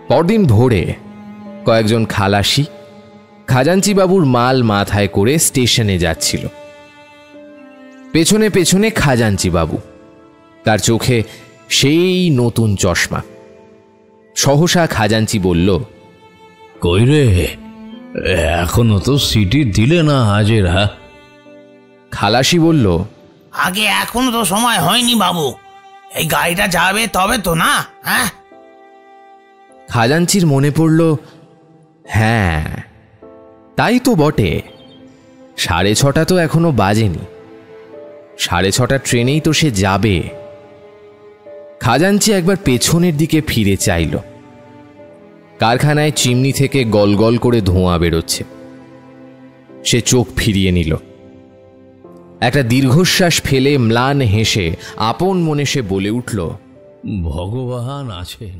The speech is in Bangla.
পরদিন ভোরে কয়েকজন খালাসি খাজাঞ্চি বাবুর মাল মাথায় করে স্টেশনে যাচ্ছিল। পেছনে পেছনে খাজাঞ্চি বাবু, তার চোখে সেই নতুন চশমা। সহসা খাজাঞ্চি বলল, কই রে, এখনো তো সিটি দিলে না হাজেরা? খালাসি বলল, আগে এখনো তো সময় হয়নি বাবু, এই গাড়িটা যাবে তবে তো না। হ্যাঁ, খাজাঞ্চির মনে পড়ল, হ্যাঁ তাই তো বটে, 6:30 তো এখনো বাজেনি, 6:30 ট্রেনেই তো সে যাবে। খাজাঞ্চি একবার পেছনের দিকে ফিরে চাইল। কারখানায় চিমনি থেকে গলগল করে ধোঁয়া বেরোচ্ছে। সে চোখ ফিরিয়ে নিল। একটা দীর্ঘশ্বাস ফেলে ম্লান হেসে আপন মনে সে বলে উঠল, ভগবান আছেন।